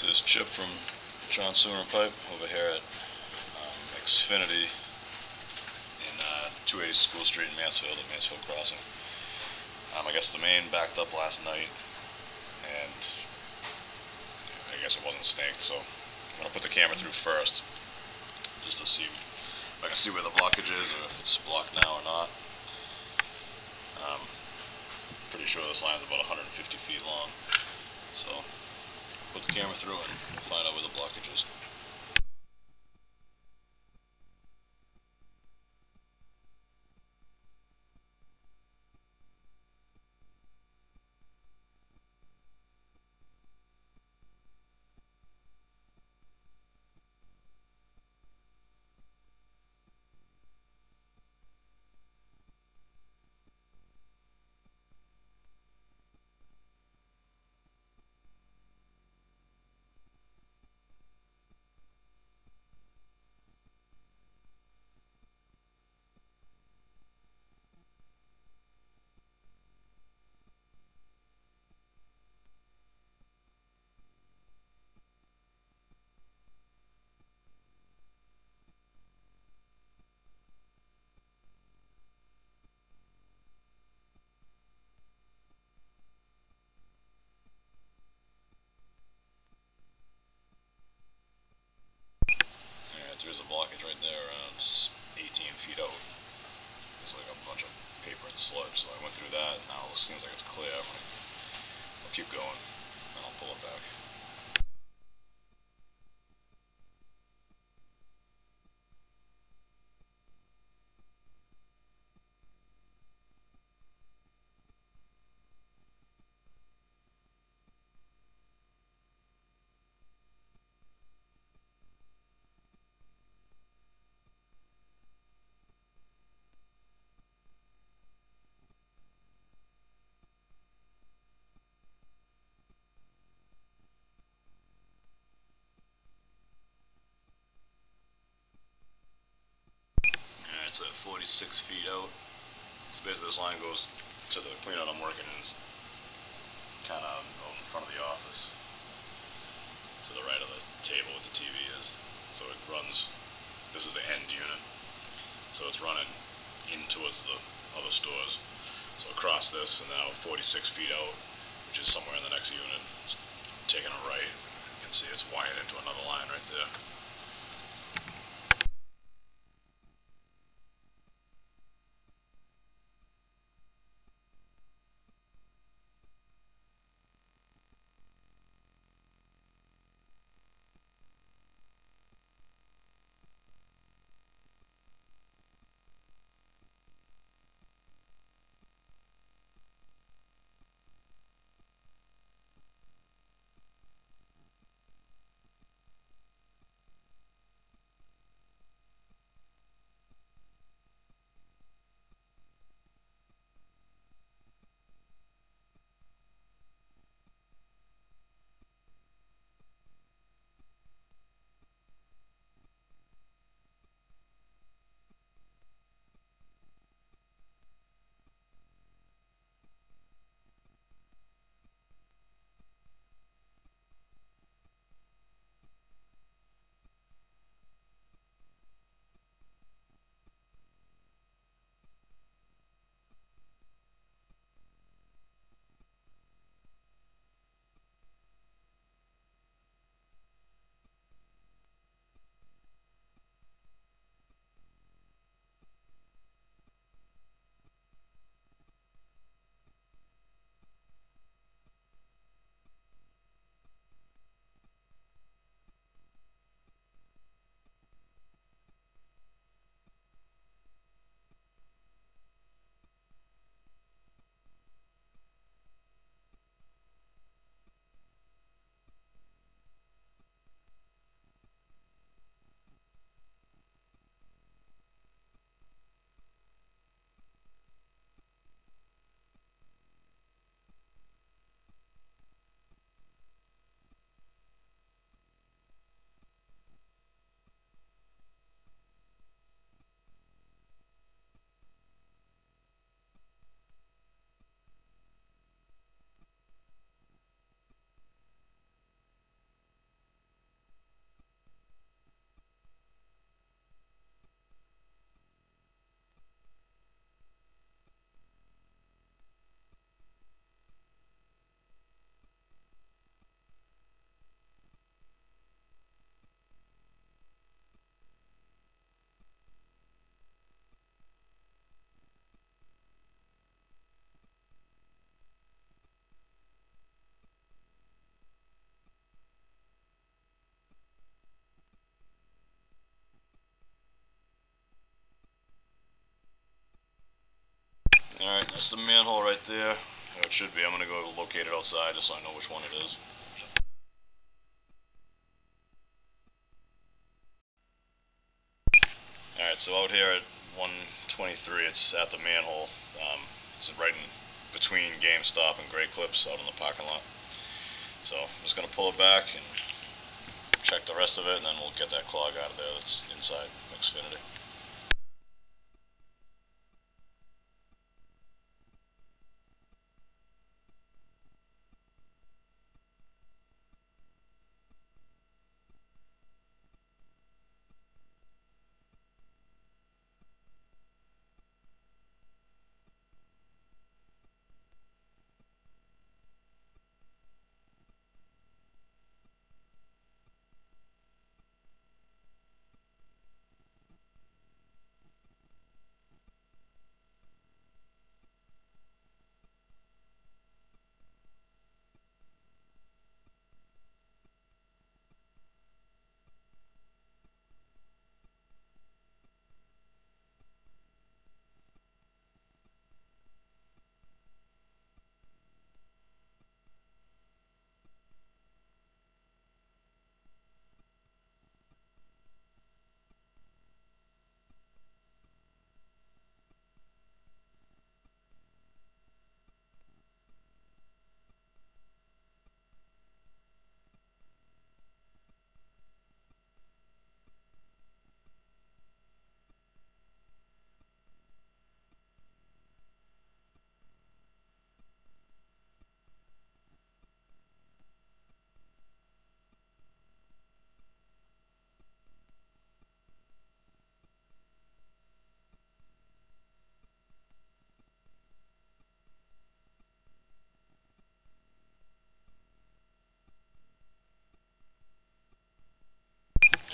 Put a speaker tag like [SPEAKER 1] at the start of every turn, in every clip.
[SPEAKER 1] This is Chip from John Sewer and Pipe over here at Xfinity in 280 School Street in Mansfield at Mansfield Crossing. I guess the main backed up last night, and I guess it wasn't snaked, so I'm going to put the camera through first just to see if I can see where the blockage is or if it's blocked now or not. Pretty sure this line's about 150 feet long, so put the camera through and we'll find out where the blockage is. There's a blockage right there around 18 feet out. It's like a bunch of paper and sludge, so I went through that, and now it seems like it's clear. I'll keep going, and I'll pull it back. It's at 46 feet out. So basically this line goes to the cleanout I'm working in, kind of out in front of the office, to the right of the table where the TV is. So it runs, this is the end unit, so it's running in towards the other stores. So across this, and now 46 feet out, which is somewhere in the next unit, it's taking a right. You can see it's wired into another line right there. That's the manhole right there. Or it should be. I'm gonna go locate it outside just so I know which one it is. Alright, so out here at 123, it's at the manhole. It's right in between GameStop and Great Clips out in the parking lot. So I'm just going to pull it back and check the rest of it, and then we'll get that clog out of there that's inside Xfinity.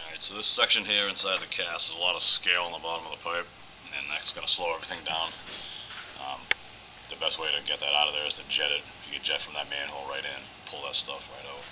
[SPEAKER 1] Alright, so this section here inside the cast is a lot of scale on the bottom of the pipe, and that's going to slow everything down. The best way to get that out of there is to jet it. You can jet from that manhole right in, pull that stuff right out.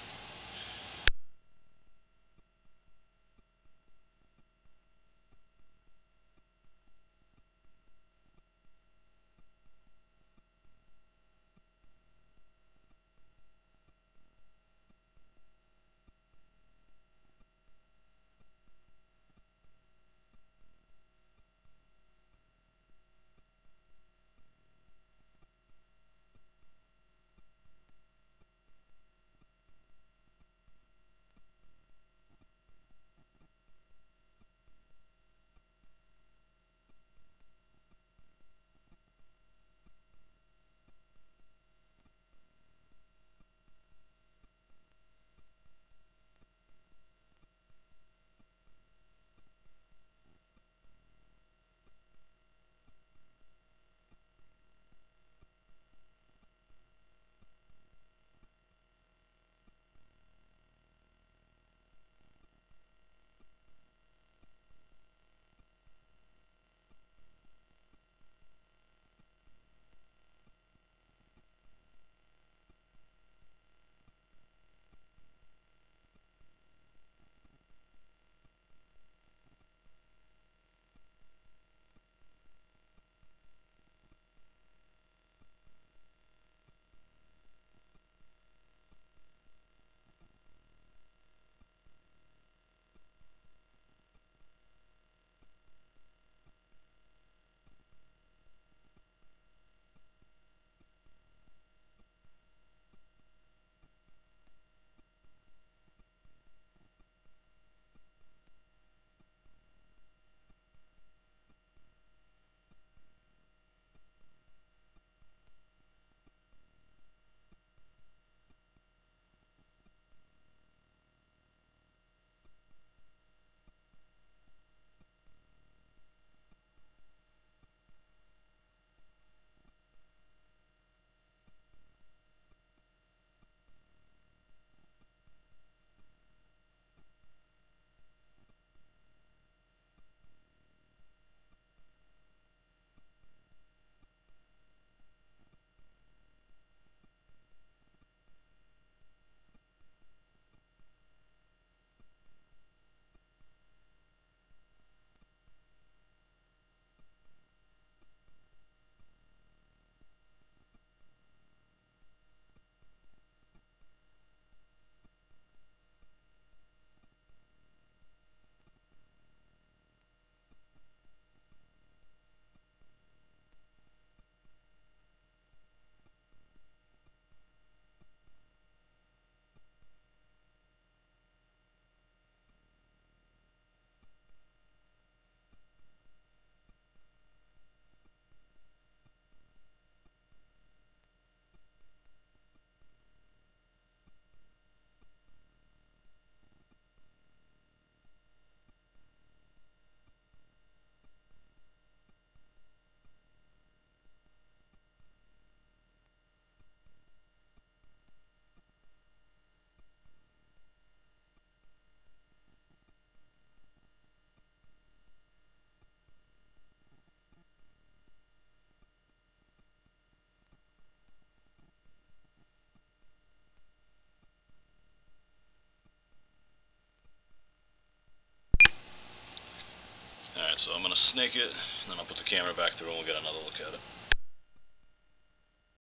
[SPEAKER 1] Alright, so I'm going to snake it, and then I'll put the camera back through and we'll get another look at it.